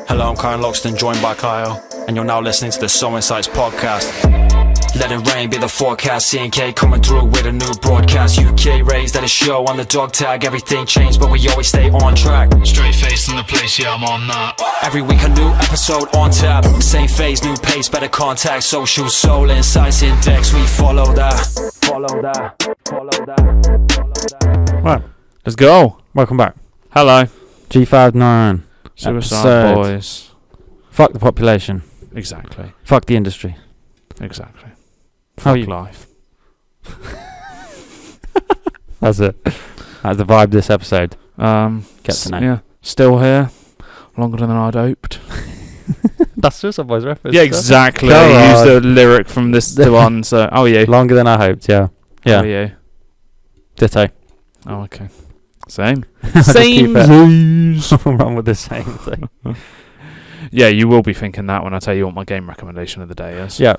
Hello, I'm Kyle Loxton, joined by Kyle, and you're now listening to the SoulInsights Podcast. Let it rain, be the forecast. C&K coming through with a new broadcast. UK raised at a show on the dog tag. Everything changed, but we always stay on track. Straight face in the place, yeah, I'm on that. Every week a new episode on tap. Same phase, new pace, better contact. Socials, SoulInsights Index, we follow that. Right, let's go. Welcome back. Hello. G59. Suicide Boys. Fuck the population. Exactly. Fuck the industry. Exactly. How are you? Life. That's it. That's the vibe this episode. Get to know. Yeah. Still here. Longer than I'd hoped. That's Suicide Boys reference. Yeah, exactly. I used a lyric from this to one. So, how are you? Longer than I hoped. Yeah. How are you? Ditto. Oh, okay. Same. Same. Wrong with the same thing. Yeah, you will be thinking that when I tell you what my game recommendation of the day is. Yeah.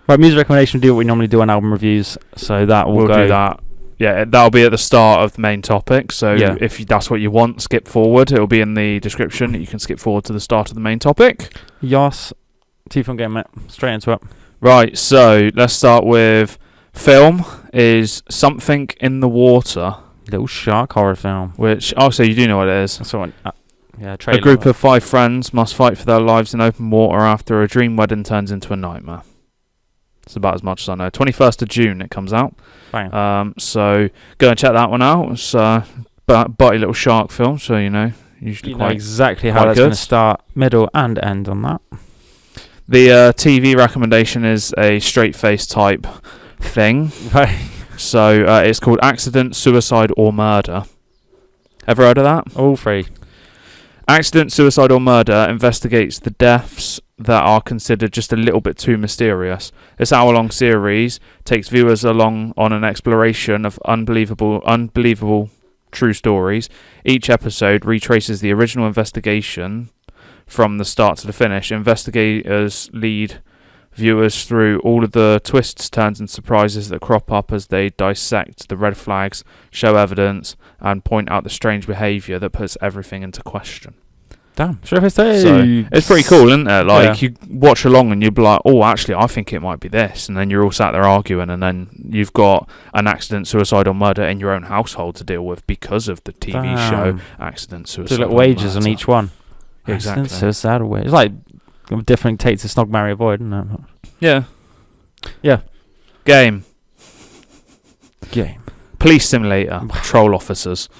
Right, music recommendation, we do what we normally do on album reviews, so that will we'll go. Do that. Yeah, that'll be at the start of the main topic, so if that's what you want, skip forward. It'll be in the description. You can skip forward to the start of the main topic. Yes. T-Fun game, mate. Straight into it. Right, so let's start with film is Something in the Water. Little shark horror film. Which, so you do know what it is. That's one. A group of 5 friends must fight for their lives in open water after a dream wedding turns into a nightmare. It's about as much as I know. 21st of June it comes out. Bang. So go and check that one out. It's a butty little shark film, so usually you know exactly how it's going to start, middle and end on that. The TV recommendation is a straight-face type thing. Right. So it's called Accident, Suicide or Murder. Ever heard of that? All three. Accident, Suicide or Murder investigates the deaths that are considered just a little bit too mysterious. This hour-long series takes viewers along on an exploration of unbelievable true stories. Each episode retraces the original investigation from the start to the finish. Investigators lead viewers through all of the twists, turns and surprises that crop up as they dissect the red flags, show evidence and point out the strange behaviour that puts everything into question. Damn, sure if it's it's pretty cool, isn't it? Like, you watch along and you'll be like, oh, actually, I think it might be this. And then you're all sat there arguing, and then you've got an accident, suicide, or murder in your own household to deal with because of the TV show Accident, Suicide, or Murder. Wages on each one. Exactly. Accident, suicide, or wages. It's like different takes to Snog, Marry, Avoid, isn't it? Yeah. Yeah. Game. Police simulator. Patrol officers.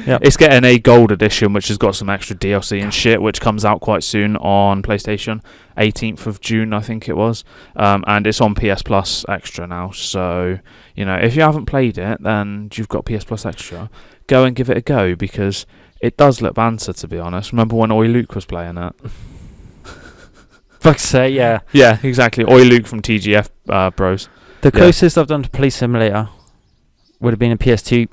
Yep. It's getting a gold edition, which has got some extra DLC and shit, which comes out quite soon on PlayStation, 18th of June, I think it was, and it's on PS Plus Extra now. So if you haven't played it, then you've got PS Plus Extra. Go and give it a go because it does look banter, to be honest. Remember when Oi Luke was playing it? Fuck's sake, yeah. Yeah, exactly. Oi Luke from TGF Bros. The closest I've done to Police Simulator would have been a PS2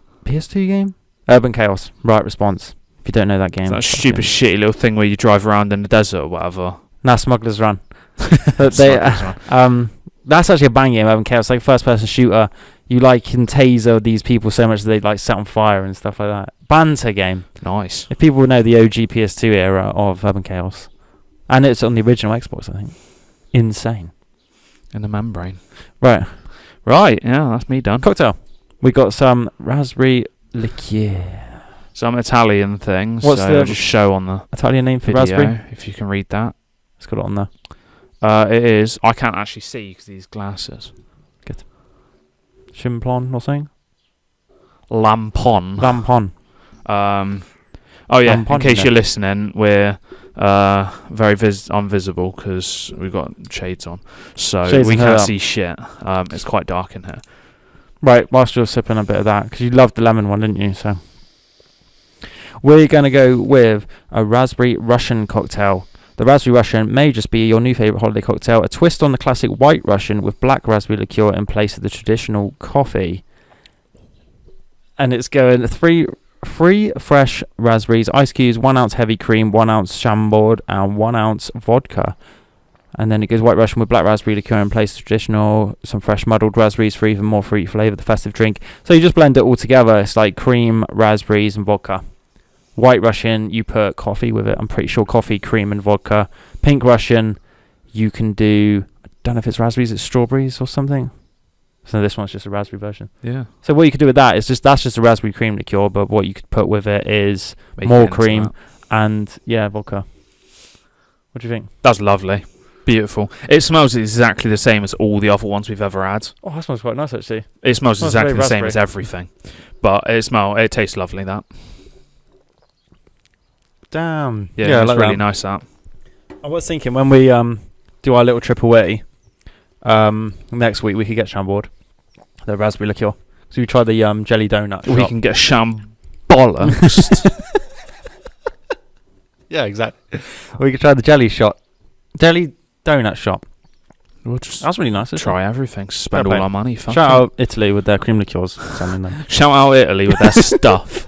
game? Urban Chaos. Right response. If you don't know that game. It's that stupid, shitty little thing where you drive around in the desert or whatever. Nah, Smuggler's Run. That's actually a bang game, Urban Chaos. Like first-person shooter. You can taser these people so much that they set on fire and stuff like that. Banter game. Nice. If people know the OG PS2 era of Urban Chaos. And it's on the original Xbox, I think. Insane. In the membrane. Right, yeah, that's me done. Cocktail. We got some raspberry liqueur. Some Italian things. What's the just show on the Italian name for video, raspberry? if you can read that. It's got it on there. It is. I can't actually see because these glasses. Good. Chimplon or something? Lampon. Oh yeah. Lampon, in case you're listening, we're very invisible because we've got shades on, so we can't see shit. It's quite dark in here. Right, whilst you're sipping a bit of that, because you loved the lemon one, didn't you? So we're going to go with a raspberry Russian cocktail. The raspberry Russian may just be your new favourite holiday cocktail, a twist on the classic white Russian with black raspberry liqueur in place of the traditional coffee. And it's going three fresh raspberries, ice cubes, 1 ounce heavy cream, 1 ounce Chambord, and 1 ounce vodka. And then it goes white Russian with black raspberry liqueur in place, traditional, some fresh muddled raspberries for even more fruity flavour, the festive drink. So you just blend it all together. It's like cream, raspberries, and vodka. White Russian, you put coffee with it. I'm pretty sure coffee, cream, and vodka. Pink Russian, you can do, I don't know if it's raspberries, it's strawberries or something. So this one's just a raspberry version. Yeah. So what you could do with that is that's just a raspberry cream liqueur, but what you could put with it is more cream and vodka. What do you think? That's lovely. Beautiful. It smells exactly the same as all the other ones we've ever had. Oh, that smells quite nice actually. It smells exactly the same as everything. But it tastes lovely, that. Damn. Yeah, it's like really nice, that. I was thinking when we do our little trip away, next week we could get Chambord, the raspberry liqueur. So we try the jelly donut. We can get bollocks. Yeah, exactly. We could try the jelly donut shop. We'll just That's really nice. Try everything. Spend all our money. Shout out Italy with their cream liqueurs. Shout out Italy with their stuff.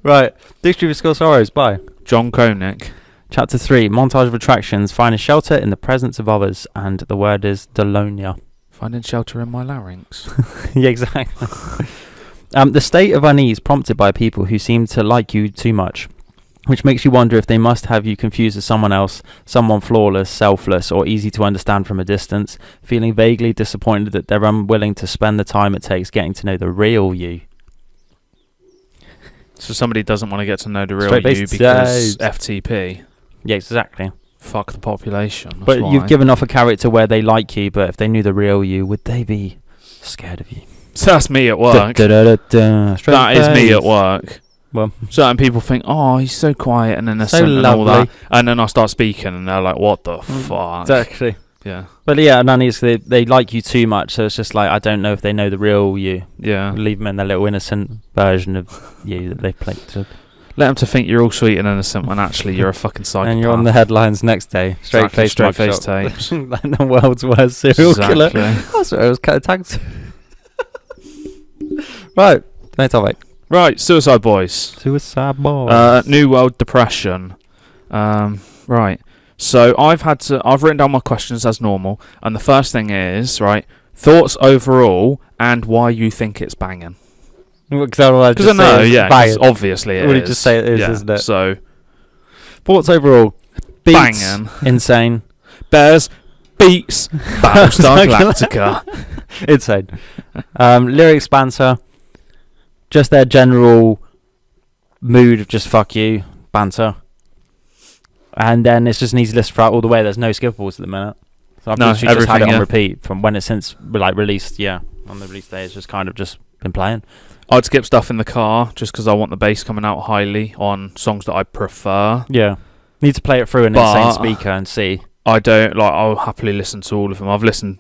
Right. Dictionary of School Sorrows by John Koenig. Chapter 3, Montage of Attractions. Finding shelter in the presence of others. And the word is Delonia. Finding shelter in my larynx. Yeah, exactly. The state of unease prompted by people who seem to like you too much, which makes you wonder if they must have you confused as someone else, someone flawless, selfless, or easy to understand from a distance, feeling vaguely disappointed that they're unwilling to spend the time it takes getting to know the real you. So somebody doesn't want to get to know the real Straight-faced you because FTP. Yeah, exactly. Fuck the population. But you've given off a character where they like you, but if they knew the real you, would they be scared of you? So that's me at work. That is me at work. Well, certain people think, oh, he's so quiet and innocent and all that. And then I start speaking and they're like, what the fuck? Exactly. Yeah. But yeah, nannies, they like you too much, so it's just like, I don't know if they know the real you. Yeah. Leave them in their little innocent version of you that they've played to. Let them to think you're all sweet and innocent when actually you're a fucking psychopath. And you're on the headlines next day. Straight face tapes. Like the world's worst serial killer. That's what I was kind of tagged. Right. Next topic. Right, Suicide Boys. Suicide Boys. New World Depression. Right. So I've written down my questions as normal, and the first thing is, right, thoughts overall and why you think it's banging. Because I know, yeah, obviously it is. Just say it is, isn't it? So, thoughts overall. Beats, banging. Insane. Bears, beats, Battlestar Galactica. Insane. Lyrics banter. Just their general mood of just fuck you, banter. And then it's just an easy list throughout all the way. There's no skippables at the minute. So I've just had it on repeat from when it's since released, on the release day. It's just kind of just been playing. I'd skip stuff in the car just because I want the bass coming out highly on songs that I prefer. Yeah. Need to play it through an insane speaker and see. I don't, I'll happily listen to all of them. I've listened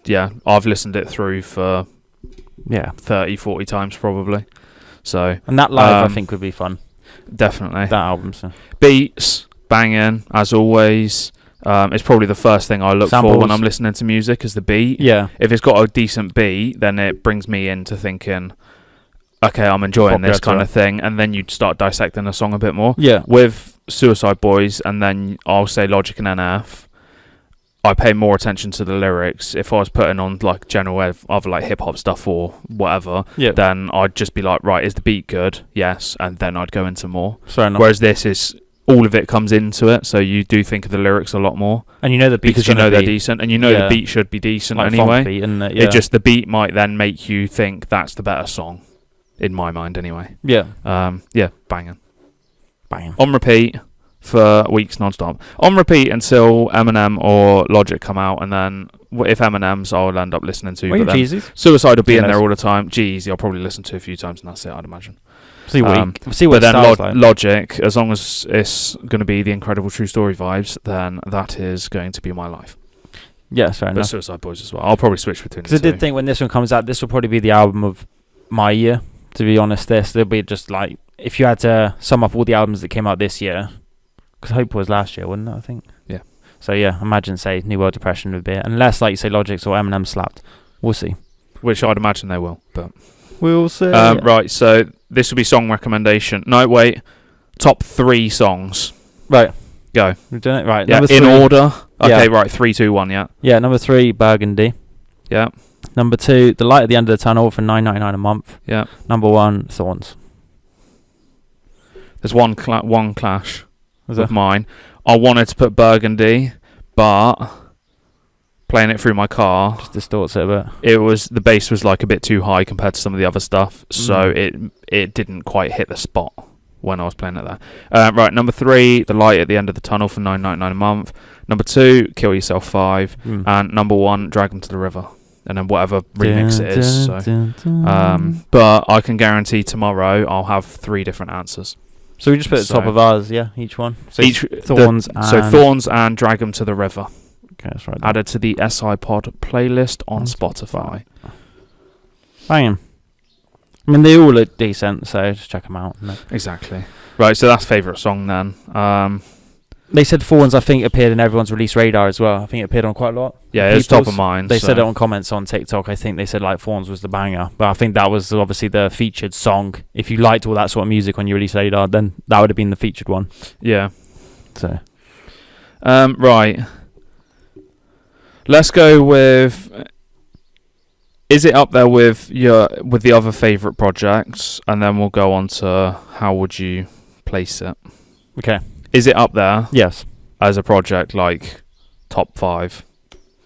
it through for 30, 40 times probably. So, and that live I think would be fun. Definitely. That album. So. Beats, banging, as always. It's probably the first thing I look for when I'm listening to music is the beat. Yeah. If it's got a decent beat, then it brings me into thinking, okay, I'm enjoying this kind of thing. And then you'd start dissecting the song a bit more. Yeah. With Suicide Boys, and then I'll say Logic and NF, I pay more attention to the lyrics. If I was putting on like general other like hip hop stuff or whatever, then I'd just be like, right, is the beat good? Yes, and then I'd go into more. Fair enough. Whereas this is all of it comes into it, so you do think of the lyrics a lot more, and you know the beat because you know they're decent, and you know the beat should be decent like anyway. Beat, it just the beat might then make you think that's the better song, in my mind anyway. Yeah. Banging. Banging. On repeat. For weeks non-stop. On repeat until Eminem or Logic come out, and then if Eminem's, I'll end up listening to. But then Suicide will be in there all the time. Jeezy, I'll probably listen to a few times, and that's it, I'd imagine. See what but then Logic, as long as it's going to be the Incredible True Story vibes, then that is going to be my life. Yeah, fair enough. But Suicide Boys as well. I'll probably switch between the two. Because I did think when this one comes out, this will probably be the album of my year, to be honest. There'll be just like, if you had to sum up all the albums that came out this year, because Hope was last year, wasn't it, I think? Yeah. So yeah, imagine, say, New World Depression would be it. Unless, like you say, Logic's or Eminem slapped. We'll see. Which I'd imagine they will, but... We'll see. Right, so this will be song recommendation. No, wait. Top 3 songs. Right. Go. We've done it, right. Yeah, in order. Okay, right, 3, 2, 1, yeah. Yeah, number 3, Burgundy. Yeah. Number 2, The Light at the End of the Tunnel for $9.99 a month. Yeah. Number 1, Thorns. There's one clash Was with there? mine. I wanted to put Burgundy, but playing it through my car, Just distorts it a bit. the bass was like a bit too high compared to some of the other stuff, so it didn't quite hit the spot when I was playing it there. Right, number 3, The Light at the End of the Tunnel for $9.99 a month. Number 2, Kill Yourself 5, and number 1, Drag 'Em to the River, and then whatever remix it is. But I can guarantee tomorrow I'll have 3 different answers. So we just put at the top of ours, yeah, each one. So Thorns Thorns and Drag 'Em to the River. Okay, that's right. Added to the SI Pod playlist on Spotify. Banging. I mean, they all look decent, so just check them out. Exactly. Right, so that's favourite song then. They said Thorns, I think, appeared in everyone's release radar as well. I think it appeared on quite a lot. Yeah, it's top of mind. They said it on comments on TikTok. I think they said like Thorns was the banger, but I think that was obviously the featured song. If you liked all that sort of music on your release radar, then that would have been the featured one. Yeah. So, right. Let's go with. Is it up there with the other favourite projects, and then we'll go on to how would you place it? okay. Is it up there Yes. as a project, like top 5?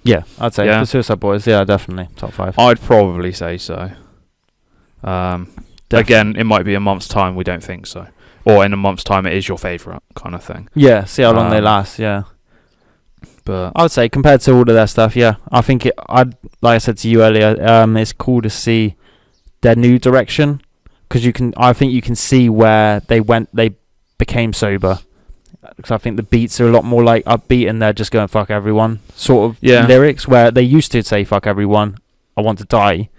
Yeah, I'd say Yeah. the Suicide Boys. Yeah, definitely top 5. I'd probably say so. Again, it might be a month's time. We don't think so, or in a month's time, it is your favourite kind of thing. Yeah, see how long they last. Yeah. But I would say compared to all of their stuff, yeah, I think like I said to you earlier, it's cool to see their new direction because I think you can see where they became sober. Because I think the beats are a lot more like upbeat and they're just going fuck everyone sort of lyrics, where they used to say fuck everyone, I want to die,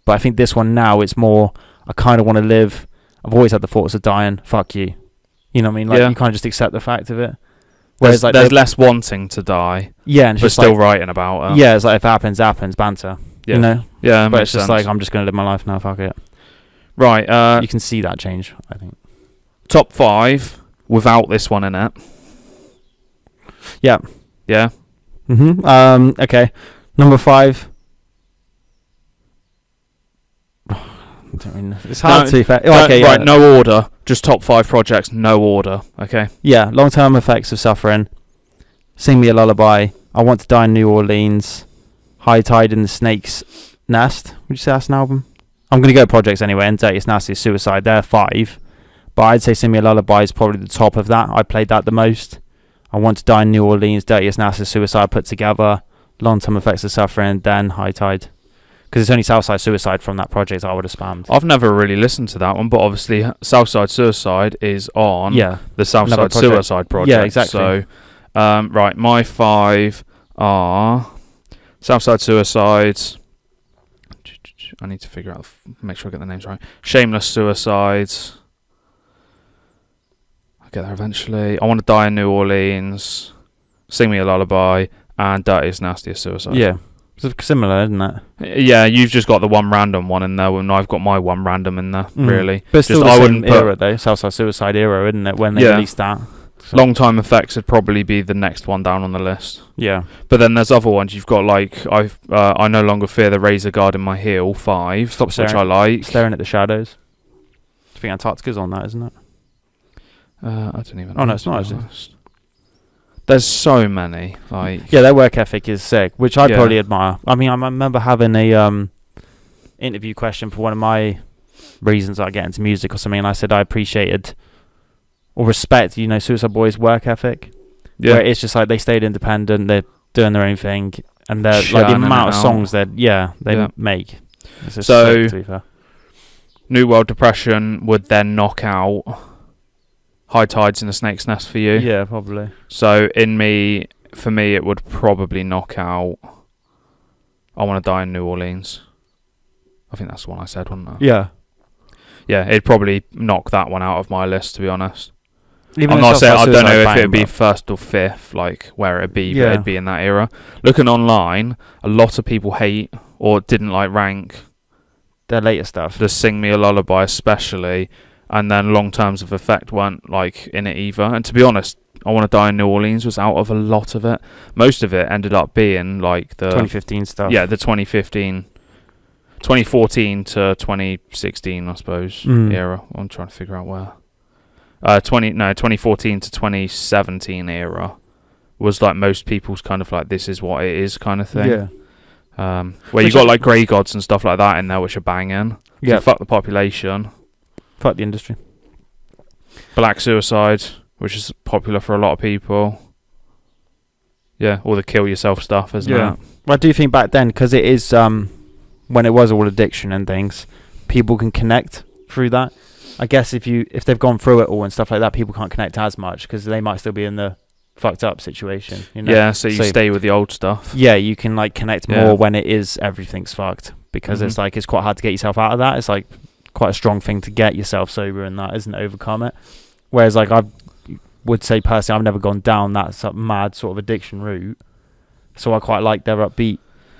but I think this one now it's more I kind of want to live. I've always had the thoughts of dying. Fuck you. You know what I mean? Like you kind of just accept the fact of it. Whereas there's less wanting to die. Yeah, and but just still writing about it. Yeah, it's like if it happens, banter. Yeah. You know? Yeah, but it's just sense. like I'm just gonna live my life now. Fuck it. Right. You can see that change. I think. Top 5 without this one in it. Yeah. Yeah. Okay. Number 5. It's hard to fair. Okay, right, no order. Just top 5 projects, no order. Okay. Yeah, Long-Term Effects of Suffering, Sing Me a Lullaby, I Want to Die in New Orleans, High Tide in the Snake's Nest. Would you say that's an album? I'm going to go projects anyway, and Dirtiest Nastiest Suicide. They're 5. But I'd say Sing Me a Lullaby is probably the top of that. I played that the most. I Want to Die in New Orleans, Dirtiest Nastiest Suicide put together, Long-Term Effects of Suffering, then High Tide. Because it's only Southside Suicide from that project I would have spammed. I've never really listened to that one, but obviously Southside Suicide is on the Southside Suicide project. Yeah, exactly. So, right, my 5 are Southside Suicide. I need to make sure I get the names right. Shameless Suicides. I'll get there eventually. I Want to Die in New Orleans, Sing Me a Lullaby, and Dirtiest Nastiest Suicide. Yeah. It's similar, isn't it? Yeah, you've just got the one random one in there, and I've got my one random in there, really. But it's still the same era, though. Southside Suicide era, isn't it, when they released that? So. Long Time Effects would probably be the next one down on the list. Yeah. But then there's other ones. You've got, like, I No Longer Fear the Razor Guard in My Heel, 5, which I like. Staring at the Shadows. I think Antarctica's on that, isn't it? I don't even know. Oh, no, it's not, is it? There's so many, like their work ethic is sick, which I probably admire. I mean, I remember having a interview question for one of my reasons I get into music or something, and I said I appreciated or respect, Suicide Boys' work ethic. Yeah, where it's just like they stayed independent, they're doing their own thing, and they're like the amount of songs they make. It's so sick, to be fair. New World Depression would then knock out High Tides in the Snake's Nest for you. Yeah, probably. So for me, it would probably knock out I Want to Die in New Orleans. I think that's the one I said, wasn't it? Yeah. Yeah, it'd probably knock that one out of my list, to be honest. Even I'm not saying I don't know if it'd be 1st or 5th, like where it'd be, but it'd be in that era. Looking online, a lot of people hate or didn't rank their later stuff. The Sing Me a Lullaby especially. And then Long Terms of Effect weren't in it either. And to be honest, I Want to Die in New Orleans was out of a lot of it. Most of it ended up being the 2015 stuff. Yeah, the 2014 to 2016, I suppose, era. I'm trying to figure out where. 2014 to 2017 era was like most people's kind of like this is what it is kind of thing. Yeah. Where you got like Grey Gods and stuff like that in there, which are banging. Yeah. So fuck the population. Fuck the industry. Black Suicide, which is popular for a lot of people. Yeah, all the kill yourself stuff, isn't it? Well, I do think back then, because it is when it was all addiction and things, people can connect through that. I guess if they've gone through it all and stuff like that, people can't connect as much because they might still be in the fucked up situation. You know? Yeah, so you stay with the old stuff. Yeah, you can like connect more when it is everything's fucked, because it's like it's quite hard to get yourself out of that. It's like quite a strong thing to get yourself sober and that, isn't it? Overcome it. Whereas like I would say personally, I've never gone down that sort of mad sort of addiction route, so I quite like their upbeat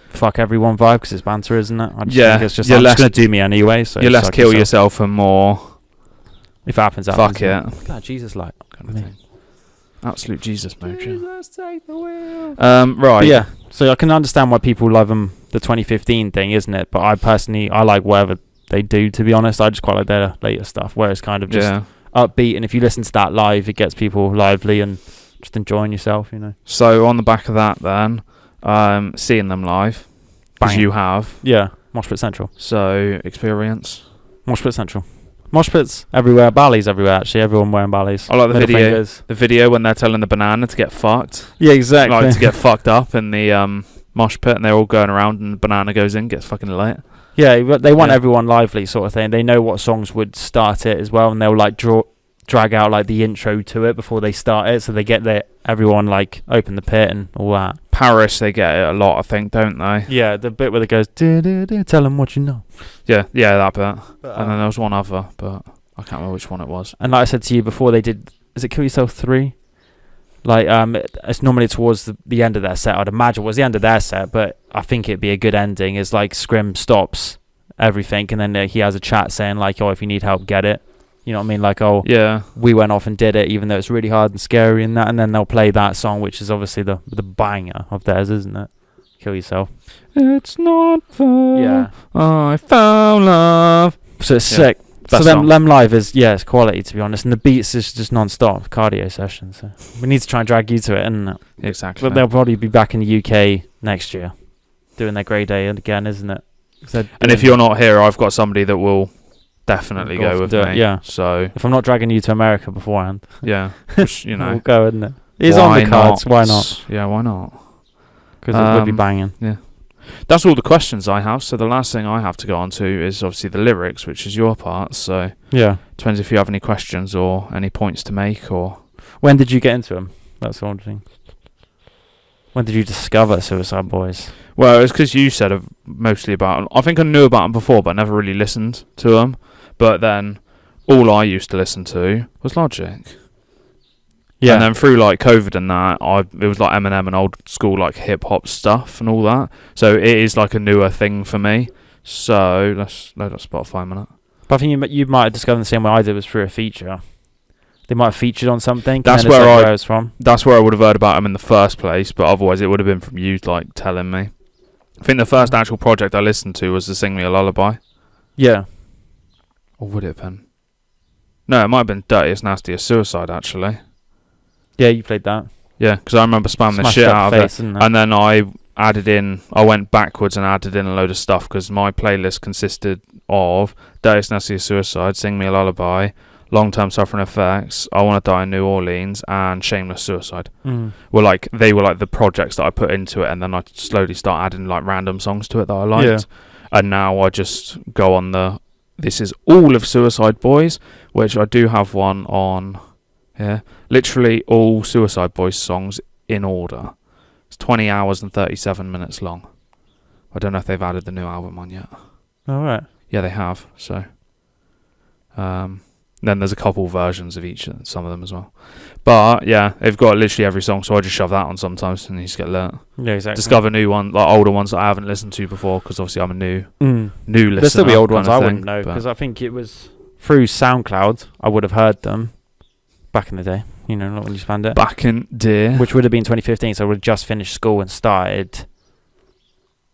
fuck everyone vibe because it's banter, isn't it? I just think it's just, it's gonna do me anyway. So you're less kill yourself and more. If it happens, fuck it. God, Jesus, like kind of thing. Absolute Jesus mode. Jesus, take the wheel. Right. But yeah. So I can understand why people love them, the 2015 thing, isn't it? But I personally, I like whatever they do. To be honest, I just quite like their later stuff, where it's kind of just upbeat. And if you listen to that live, it gets people lively and just enjoying yourself, you know. So on the back of that, then, seeing them live, because you have. Yeah. Mosh Pit Central. So experience. Mosh Pit Central. Mosh pits everywhere, ballies everywhere. Actually, everyone wearing ballies. I like the video. The video when they're telling the banana to get fucked. Yeah, exactly. Like to get fucked up in the mosh pit, and they're all going around, and the banana goes in, gets fucking lit. Yeah, but they want everyone lively, sort of thing. They know what songs would start it as well, and they'll like drag out like the intro to it before they start it, so they get everyone like open the pit and all that. Paris, they get it a lot, I think, don't they? Yeah, the bit where it goes, tell them what you know. Yeah, that bit. And then there was one other, but I can't remember which one it was. And like I said to you before, they did, is it Kill Yourself 3? Like, it's normally towards the end of their set. I'd imagine it was the end of their set, but I think it'd be a good ending. Is like Scrim stops everything, and then he has a chat saying like, oh, if you need help, get it. You know what I mean? Like, oh, yeah, we went off and did it, even though it's really hard and scary and that. And then they'll play that song, which is obviously the banger of theirs, isn't it? Kill Yourself. It's not fair. Yeah. I found love. So it's sick. Best so them live is, it's quality, to be honest. And the beats is just non-stop cardio sessions. So we need to try and drag you to it, isn't it? Exactly. But they'll probably be back in the UK next year doing their Grey Day again, isn't it? And if you're not here, I've got somebody that will definitely go with me. Yeah. So if I'm not dragging you to America beforehand, which, you know, we'll go, isn't it? It's on the cards. Why not? Yeah, why not? Because it would be banging. Yeah. That's all the questions I have. So the last thing I have to go on to is obviously the lyrics, which is your part. So depends if you have any questions or any points to make. Or when did you get into them? That's the one thing. When did you discover Suicide Boys? Well, it's because you said mostly about them. I think I knew about them before, but I never really listened to them. But then all I used to listen to was Logic. Yeah. And then through like COVID and that, it was like Eminem and old school like hip hop stuff and all that. So it is like a newer thing for me. So let's load up Spotify a minute. But I think you might have discovered the same way I did, was through a feature. They might have featured on something. That's where I was from. That's where I would have heard about them in the first place. But otherwise, it would have been from you like telling me. I think the first actual project I listened to was the Sing Me a Lullaby. Yeah. Or would it have been? No, it might have been Dirtiest Nastiest Suicide actually. Yeah, you played that. Yeah, because I remember spamming the shit out of it. And then I went backwards and added in a load of stuff because my playlist consisted of Dirtiest Nastiest Suicide, Sing Me a Lullaby, Long Term Suffering Effects, I Want to Die in New Orleans, and Shameless Suicide. They were like the projects that I put into it, and then I slowly start adding like random songs to it that I liked. And now I just go on this is all of Suicide Boys, which I do have one on. Yeah, literally all Suicide Boys songs in order. It's 20 hours and 37 minutes long. I don't know if they've added the new album on yet. All right. Yeah, they have. So, then there's a couple versions of each, some of them as well. But yeah, they've got literally every song, so I just shove that on sometimes and you just get lit. Yeah, exactly. Discover new ones, like older ones that I haven't listened to before, because obviously I'm a new listener. There's still be old ones I wouldn't know, because I think it was through SoundCloud I would have heard them. Back in the day, you know, not when you spanned it. Back in day. Which would have been 2015, so I would have just finished school and started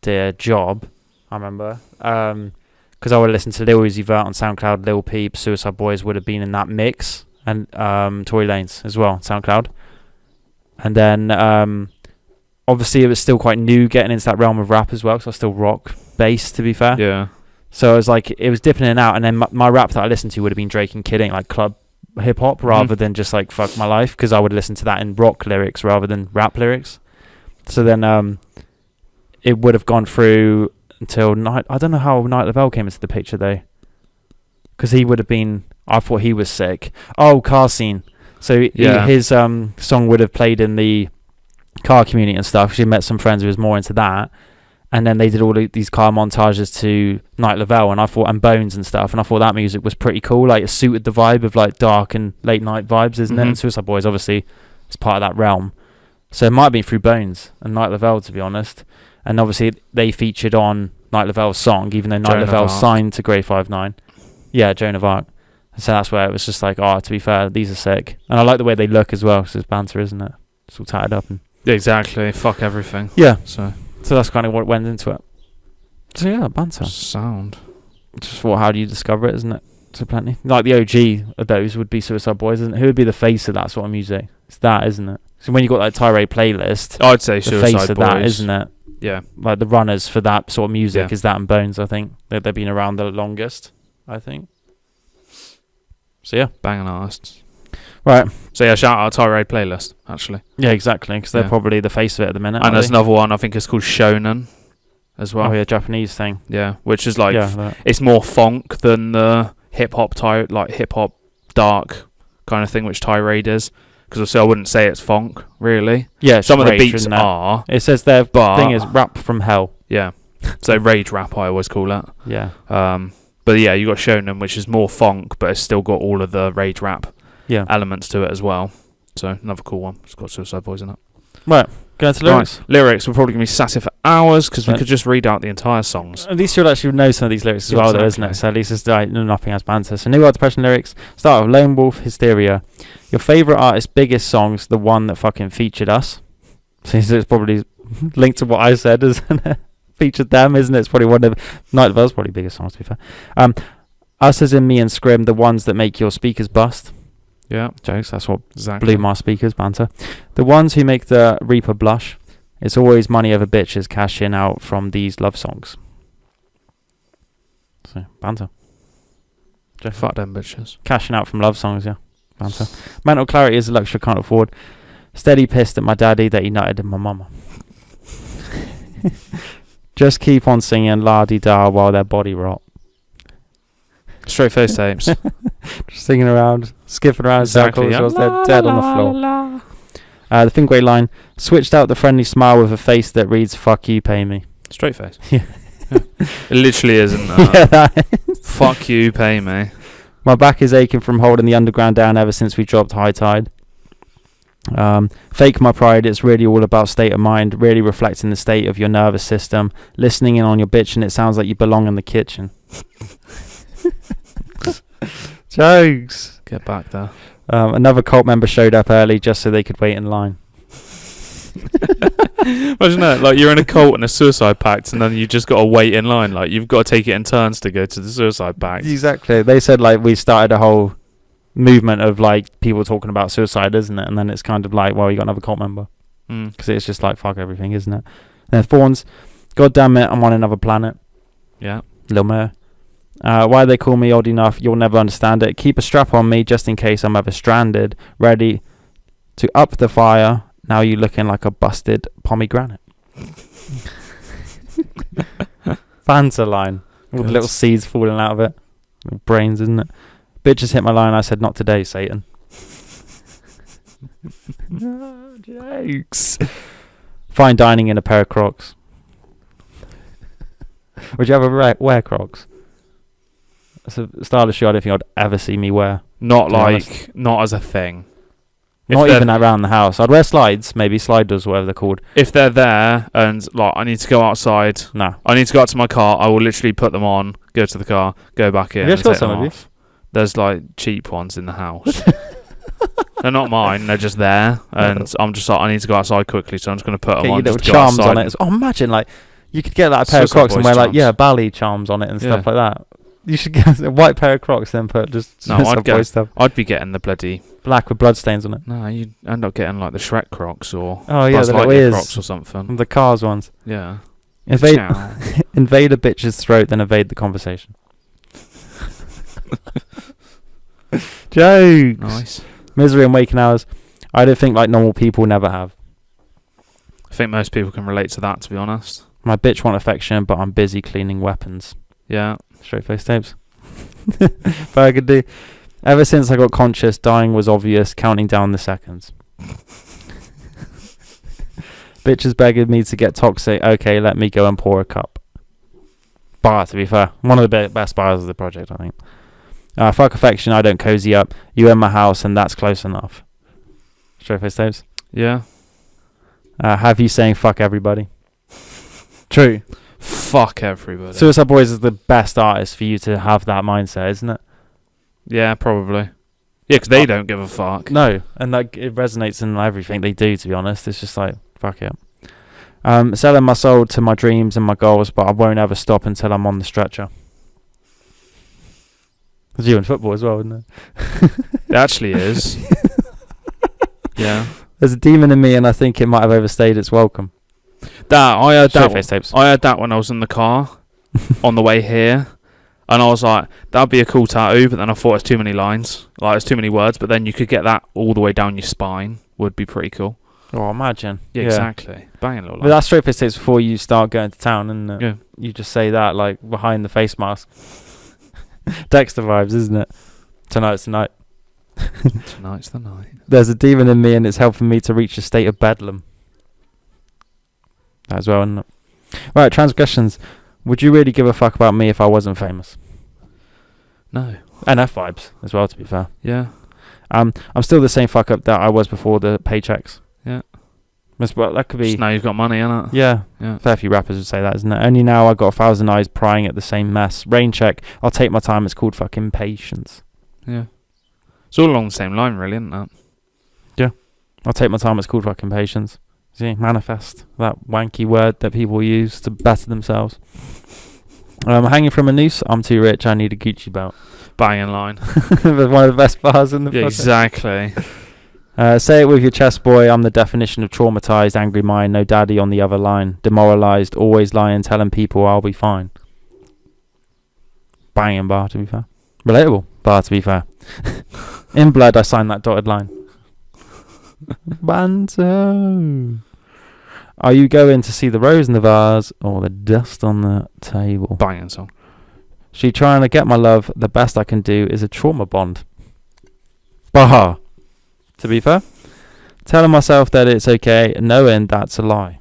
the job, I remember. Because I would have listened to Lil Uzi Vert on SoundCloud, Lil Peep, Suicide Boys would have been in that mix. and Tory Lanez as well, SoundCloud. And then obviously it was still quite new getting into that realm of rap as well, because I was still rock based, to be fair. Yeah. So it was like, it was dipping in and out, and then my rap that I listened to would have been Drake and Kidding, like club hip hop, rather than just like Fuck My Life, because I would listen to that in rock lyrics rather than rap lyrics. So then it would have gone through until I don't know how Night Lavelle came into the picture though, because he would have been, I thought he was sick. Oh, car scene. So his song would have played in the car community and stuff. She met some friends who was more into that, and then they did all these car montages to Night Lavelle, and Bones and stuff, and I thought that music was pretty cool. Like, it suited the vibe of like dark and late night vibes, isn't it? And Suicide Boys obviously is part of that realm, so it might be through Bones and Night Lavelle, to be honest. And obviously they featured on Night Lavelle's song, even though Night Lavelle signed to Grey 5'9". Yeah, Joan of Arc. So that's where it was just like, oh, to be fair, these are sick, and I like the way they look as well, because it's banter, isn't it? It's all tatted up and exactly. Fuck everything. Yeah. So that's kind of what went into it. So yeah, banter. Sound. Just how do you discover it, isn't it? So plenty. Like the OG of those would be Suicide Boys, isn't it? Who would be the face of that sort of music? It's that, isn't it? So when you got that Tirade playlist, I'd say the Suicide face of Boys. that, isn't it? Yeah. Like the runners for that sort of music is that and Bones, I think. They've been around the longest, I think. So yeah. Banging artists. Right. So yeah, shout out Tirade playlist, actually. Yeah, exactly, because they're probably the face of it at the minute. And there's another one, I think it's called Shonen as well. Oh yeah, Japanese thing. Yeah, which is like, that. it's more funk than the hip-hop dark kind of thing, which Tirade is. Because obviously I wouldn't say it's funk, really. Yeah, some of the beats are. It says their thing is rap from hell. Yeah. So rage rap, I always call it. Yeah. But yeah, you got Shonen, which is more funk, but it's still got all of the rage rap elements to it as well. So another cool one. It's got Suicide Boys in it. Right. Going to lyrics. Right. Lyrics. We're probably going to be sat here for hours, because we could just read out the entire songs. At least you'll actually know some of these lyrics as well, though, isn't it? So at least it's nothing as banter. So New World Depression lyrics. Start with Lone Wolf, Hysteria. Your favourite artist's biggest song's the one that fucking featured us. So it's probably linked to what I said, isn't it? Featured them, isn't it? It's probably one of Night Lavelle's probably biggest songs, to be fair. Us as in Me and Scrim, the ones that make your speakers bust. Yeah. Jokes, that's what blew my speakers, banter. The ones who make the Reaper blush. It's always money over bitches cashing out from these love songs. So, banter. Fuck them bitches. Cashing out from love songs, yeah. Banter. Mental clarity is a luxury I can't afford. Steady pissed at my daddy that he nutted in my mama. Just keep on singing la-di-da while their body rot. Straight face tapes. Just singing around, skipping around in circles whilst they're dead on the floor. The Thin Grey line, switched out the friendly smile with a face that reads, fuck you, pay me. Straight face. Yeah. It literally isn't that. Yeah, that is. Fuck you, pay me. My back is aching from holding the underground down ever since we dropped High Tide. Fake my pride, it's really all about state of mind, really reflecting the state of your nervous system. Listening in on your bitch and it sounds like you belong in the kitchen. Jokes. Get back there. Another cult member showed up early just so they could wait in line. Imagine that, like you're in a cult and a suicide pact, and then you just got to wait in line. Like you've got to take it in turns to go to the suicide pact. Exactly. They said like we started a whole movement of like people talking about suicide, isn't it? And then it's kind of like, well, you got another cult member, because it's just like fuck everything, isn't it? And then Thorns, God damn it, I'm on another planet. Yeah. Lil Mer. Why they call me odd enough, you'll never understand it. Keep a strap on me just in case I'm ever stranded. Ready to up the fire. Now you looking like a busted pomegranate. Fanta line. All the little seeds falling out of it. Little brains, isn't it? Bitches hit my line. I said, not today, Satan. Jokes. Fine dining in a pair of Crocs. Would you ever wear Crocs? That's a stylish shoe I don't think I'd ever see me wear. Not as a thing. Not even around the house. I'd wear slides, maybe sliders, whatever they're called. If they're there and like I need to go outside, I need to go out to my car, I will literally put them on, go to the car, go back in. Have you got some of you? There's like cheap ones in the house. They're not mine, they're just there, and I'm just like I need to go outside quickly, so I'm just going to put them on. Little charms on it. Oh, imagine like you could get like a pair of Crocs and wear like ballet charms on it and stuff like that. You should get a white pair of Crocs, then put just No, I'd be getting the bloody black with bloodstains on it. No, you'd end up getting like the Shrek Crocs or Oh yeah, Buzz the Lightyear little Crocs or ears, something. the Cars ones. Yeah. Invade Ciao. invade a bitch's throat, then evade the conversation. Jokes. Nice. Misery and waking hours. I don't think like normal people never have. I think most people can relate to that, to be honest. My bitch want affection, but I'm busy cleaning weapons. Yeah. Straight face tapes. Burgundy. Ever since I got conscious, dying was obvious, counting down the seconds. Bitches begging me to get toxic. Okay, let me go and pour a cup. Bar, to be fair. One of the best bars of the project, I think. Fuck affection, I don't cozy up. You in my house, and that's close enough. Straight face tapes. Yeah. Have you saying fuck everybody? True. Fuck everybody. Suicide Boys is the best artist for you to have that mindset, isn't it? Yeah, probably. Yeah, because they don't give a fuck. No, and like it resonates in everything they do, to be honest. It's just like, fuck it. Selling my soul to my dreams and my goals, but I won't ever stop until I'm on the stretcher. It's you in football as well, isn't it? It actually is. Yeah. There's a demon in me, and I think it might have overstayed its welcome. I heard that. Face tapes. I heard that when I was in the car on the way here, and I was like, "That'd be a cool tattoo." But then I thought it's too many lines, like it's too many words. But then you could get that all the way down your spine. Would be pretty cool. Oh, imagine. Yeah, exactly. Banging little. But that's straight face tapes before you start going to town, and yeah, you just say that like behind the face mask. Dexter vibes, isn't it? Tonight's the night. Tonight's the night. There's a demon in me, and it's helping me to reach a state of bedlam. That as well, isn't it? Right, transgressions. Would you really give a fuck about me if I wasn't famous? No. NF vibes as well, to be fair. Yeah. I'm still the same fuck up that I was before the paychecks. Yeah. Well, that could be. Just now you've got money, innit? Yeah. Yeah. Fair few rappers would say that, isn't it? Only now I got 1,000 eyes prying at the same mess. Rain check. I'll take my time. It's called fucking patience. Yeah. It's all along the same line, really, isn't it? Yeah. I'll take my time. It's called fucking patience. See, manifest, that wanky word that people use to better themselves. Hanging from a noose. I'm too rich. I need a Gucci belt. Banging line. One of the best bars in the project. Exactly. Say it with your chest, boy. I'm the definition of traumatized, angry mind. No daddy on the other line. Demoralized, always lying, telling people I'll be fine. Banging bar, to be fair. Relatable bar, to be fair. In blood, I signed that dotted line. Banto. Are you going to see the rose in the vase or the dust on the table? Banging song. She trying to get my love. The best I can do is a trauma bond. Bah. To be fair, telling myself that it's okay, knowing that's a lie.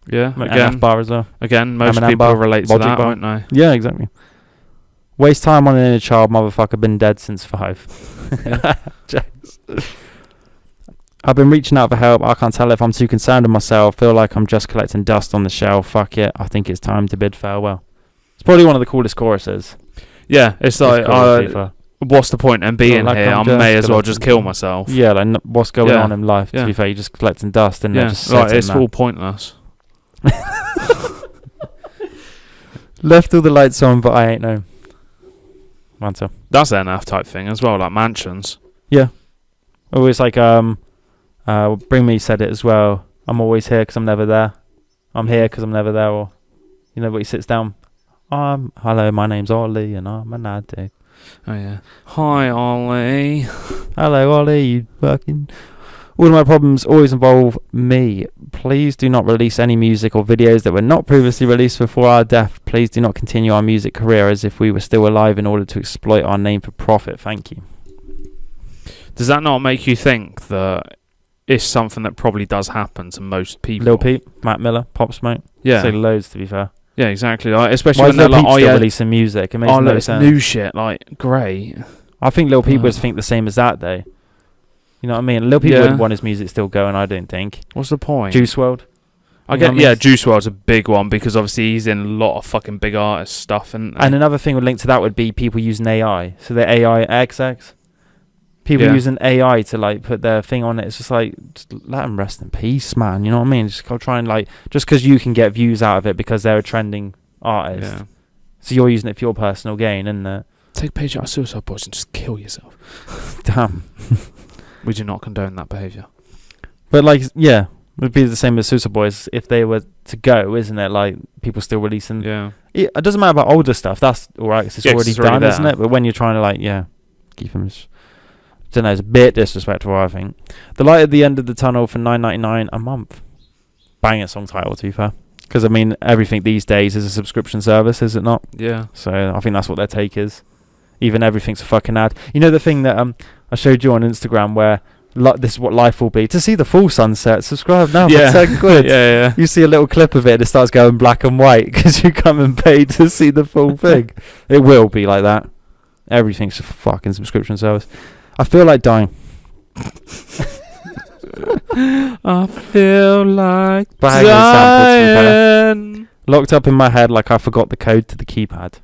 Yeah, NF bar as well. Again, most Eminem people bar, relate to Logic that, bar. won't they? Yeah, exactly. Waste time on an inner child, motherfucker. Been dead since 5. Jokes. I've been reaching out for help. I can't tell if I'm too concerned with myself. Feel like I'm just collecting dust on the shelf. Fuck it. I think it's time to bid farewell. It's probably one of the coolest choruses. Yeah, it's like, what's the point in being like here? I may as well just kill myself. Yeah, like what's going on in life? To be fair, you're just collecting dust and just like it's all pointless. Left all the lights on, but I ain't no. Mantle. That's an NF type thing as well, like mansions. Yeah. Always like Bring Me said it as well. I'm always here because I'm never there. I'm here because I'm never there. Or you know, but he sits down. Hello, my name's Ollie and I'm an addict. Oh yeah. Hi Ollie. Hello Ollie, you fucking. All of my problems always involve me. Please do not release any music or videos that were not previously released before our death. Please do not continue our music career as if we were still alive in order to exploit our name for profit. Thank you. Does that not make you think that it's something that probably does happen to most people? Lil Peep, Mac Miller, Pop Smoke. Yeah. Say loads, to be fair. Yeah, exactly. Like, especially why when is they're Lil like, Peep still releasing music? It makes no it's sense. New shit. Like, great. I think Lil Peep would think the same as that, though. You know what I mean? Lil Peep wouldn't want his music still going, I don't think. What's the point? Juice WRLD. Juice WRLD's a big one because obviously he's in a lot of fucking big artist stuff. And another thing would link to that would be people using AI. So the AI XX. People using AI to like put their thing on it. It's just like, just let them rest in peace, man. You know what I mean? Just go try and like, just because you can get views out of it because they're a trending artist. So you're using it for your personal gain, isn't it? Take a page out of Suicide Boys and just kill yourself. Damn. We do not condone that behaviour. But like, yeah, it would be the same as Suicide Boys if they were to go, isn't it? Like, people still releasing. Yeah. It doesn't matter about older stuff. That's all right, 'cause it's already done, isn't it? But when you're trying to, like, keep them, don't know, it's a bit disrespectful, I think. The Light at the End of the Tunnel for $9.99 a month. Banging song title, to be fair. Because, I mean, everything these days is a subscription service, is it not? Yeah. So I think that's what their take is. Even everything's a fucking ad. You know the thing that I showed you on Instagram where this is what life will be. To see the full sunset, subscribe now for 10 quid. Yeah. You see a little clip of it and it starts going black and white because you come and pay to see the full thing. It will be like that. Everything's a fucking subscription service. I feel like dying. I feel like dying. Locked up in my head like I forgot the code to the keypad.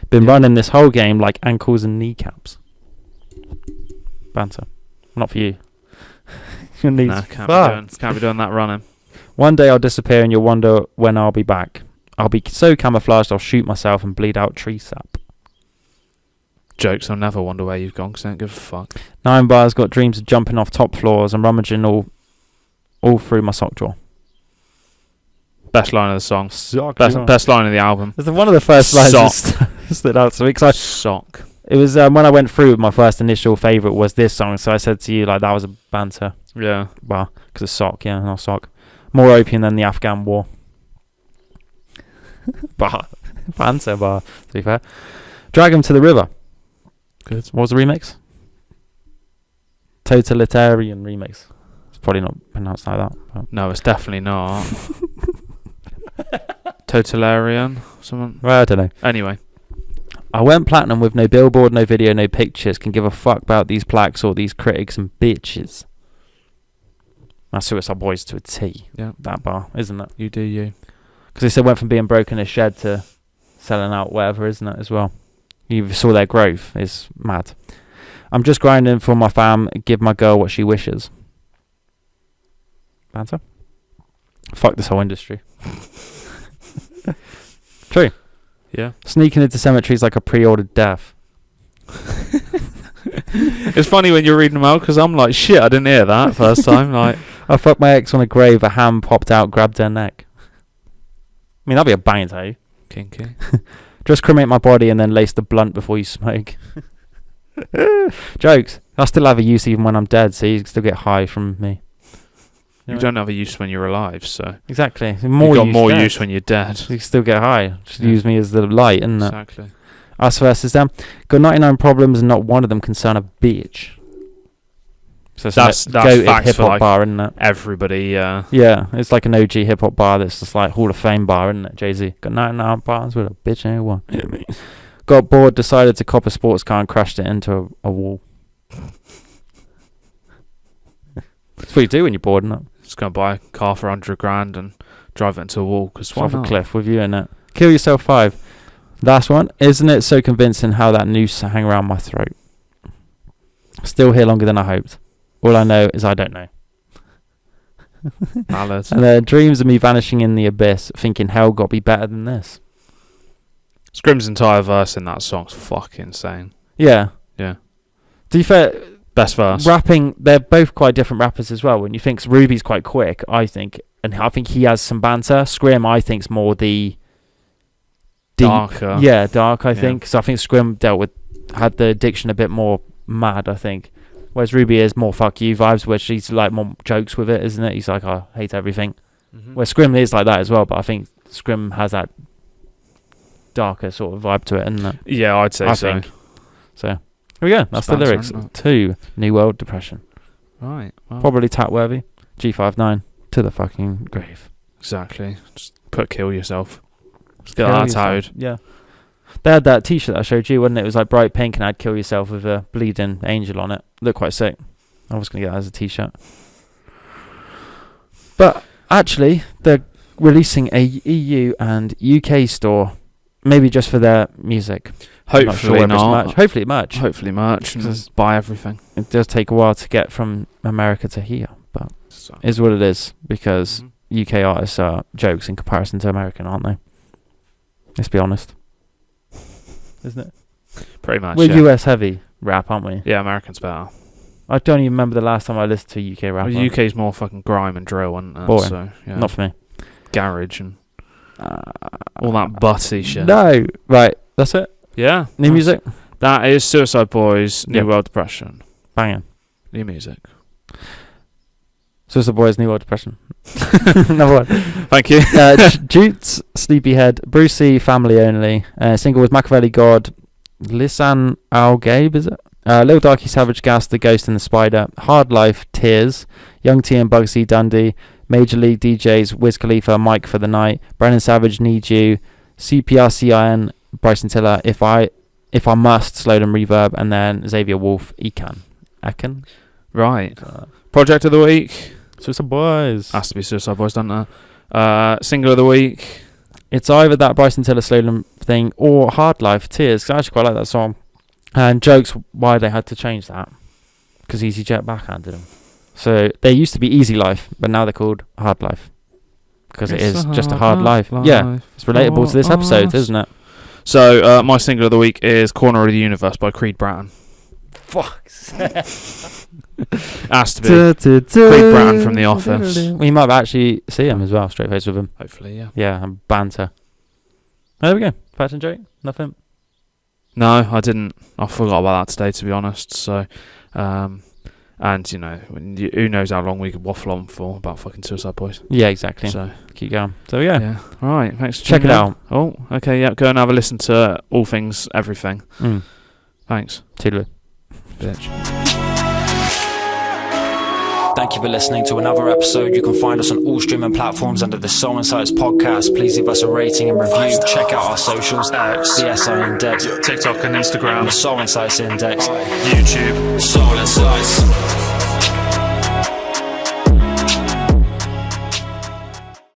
Been running this whole game like ankles and kneecaps. Banter. Not for you. Your knees. No, can't be doing that running. One day I'll disappear and you'll wonder when I'll be back. I'll be so camouflaged I'll shoot myself and bleed out tree sap. Jokes, I'll never wonder where you've gone because I don't give a fuck. 9 bars, got dreams of jumping off top floors and rummaging all through my sock drawer. Best line of the song. Sock Best line of the album. It's one of the first lines that stood out to me. Sock. It was when I went through, my first initial favourite was this song. So I said to you, like, that was a banter. Yeah. Bar. Because it's sock, not sock. More opium than the Afghan war. Bar. Banter bar, to be fair. Drag him to the river. Good. What was the remix? Totalitarian remix. It's probably not pronounced like that. But. No, it's definitely not. Totalitarian? Someone? Well, I don't know. Anyway. I went platinum with no billboard, no video, no pictures. Can give a fuck about these plaques or these critics and bitches. That's Suicide Boys to a T. Yeah. That bar, isn't it? You do you. Because they said went from being broke in a shed to selling out whatever, isn't it, as well? You saw their growth. It's mad. I'm just grinding for my fam. Give my girl what she wishes. Banter? Fuck this whole industry. True. Yeah. Sneaking into cemeteries like a pre-ordered death. It's funny when you're reading them out because I'm like, shit, I didn't hear that first time. Like, I fucked my ex on a grave. A hand popped out, grabbed her neck. I mean, that'd be a banging tale. Kinky. Just cremate my body and then lace the blunt before you smoke. Jokes. I still have a use even when I'm dead, so you can still get high from me. You don't have a use when you're alive, so exactly. You've got more use when you're dead. You can still get high. Just use me as the light, isn't it? Exactly. Us versus them. Got 99 problems and not one of them concern a bitch. So that's facts hip for hop like bar, isn't it? Everybody. Yeah, it's like an OG hip hop bar that's just like Hall of Fame bar, isn't it? Jay-Z. Got 99 bars with a bitch and one. Got bored, decided to cop a sports car and crashed it into a wall. That's what you do when you're bored, isn't it? Just gonna buy a car for $100,000 and drive it into a wall because off a cliff with you in it. Kill yourself 5. Last one. Isn't it so convincing how that noose hang around my throat? Still here longer than I hoped. All I know is I don't know. Ballads. And then dreams of me vanishing in the abyss, thinking hell got to be better than this. Scrim's entire verse in that song's fucking insane. Yeah. Yeah. To be fair, best verse. Rapping, they're both quite different rappers as well. When you think Ruby's quite quick, I think, and I think he has some banter. Scrim, I think's more the deep, darker. Yeah, dark. I think. So I think Scrim had the diction a bit more mad, I think. Whereas Ruby is more fuck you vibes, where she's like more jokes with it, isn't it? He's like, I hate everything. Mm-hmm. Where Scrim is like that as well, but I think Scrim has that darker sort of vibe to it, isn't it? Yeah, I'd say I so. think. So here we go. That's the lyrics to New World Depression. Right. Well. Probably tap worthy. G59 to the fucking grave. Exactly. Just kill yourself. Just get that tattooed. Yeah. They had that t-shirt I showed you, wasn't it? It was like bright pink and had kill yourself with a bleeding angel on it. Looked quite sick. I was going to get that as a t-shirt. But actually, they're releasing a EU and UK store, maybe just for their music. Hopefully not. Hopefully merch. Hopefully merch. Just buy everything. It does take a while to get from America to here, but is what it is, because UK artists are jokes in comparison to American, aren't they? Let's be honest. Isn't it? Pretty much. We're yeah. US heavy rap, aren't we? Yeah, Americans better. I don't even remember the last time I listened to UK rap. Well, UK's more fucking grime and drill, and Boring. so yeah. Not for me. Garage and all that butty shit. No. Right. That's it. Yeah. New music. That is Suicide Boys' New Yep. World Depression. Banging. New music. Suicide Boys, New World Depression. Number one. Thank you. Jutes, Sleepyhead, Brucey, Family Only. Single was Machiavelli God, Lisan Al Gabe, is it? Lil Darky, Savage Gas, The Ghost and the Spider, Hard Life, Tears, Young T and Bugsy, Dundee, Major League DJs, Wiz Khalifa, Mike for the Night, Brennan Savage, Need You, CPRCIN, Bryson Tiller, If I Must, Slowdown Reverb, and then Xavier Wolf, Ekan. Right. Project of the week. Suicide Boys. Has to be Suicide Boys, doesn't it? Single of the week. It's either that Bryson Tiller Slowdown thing or Hard Life, Tears, because I actually quite like that song. And jokes why they had to change that. Because EasyJet backhanded them. So they used to be Easy Life, but now they're called Hard Life. Because it is just a hard life. Yeah, it's relatable to this episode, isn't it? So my single of the week is Corner of the Universe by Creed Bratton. Fuck's Has to be. Creed Bratton from The Office. We might actually see him as well, straight face with him. Hopefully, yeah. Yeah, and banter. Oh, there we go. Fact and joke? Nothing? No, I didn't. I forgot about that today, to be honest. So, and you know, who knows how long we could waffle on for about fucking Suicide Boys. Yeah, exactly. So keep going. So yeah. Yeah. All right. Thanks. For Check it tuning in. out. Oh, okay. Yeah. Go and have a listen to All Things Everything. Thanks. Toodaloo. Bitch. Thank you for listening to another episode. You can find us on all streaming platforms under the SoulInsights Podcast. Please leave us a rating and review. Check out our socials, the SI Index, TikTok and Instagram, the Soul Insights Index, YouTube, SoulInsights.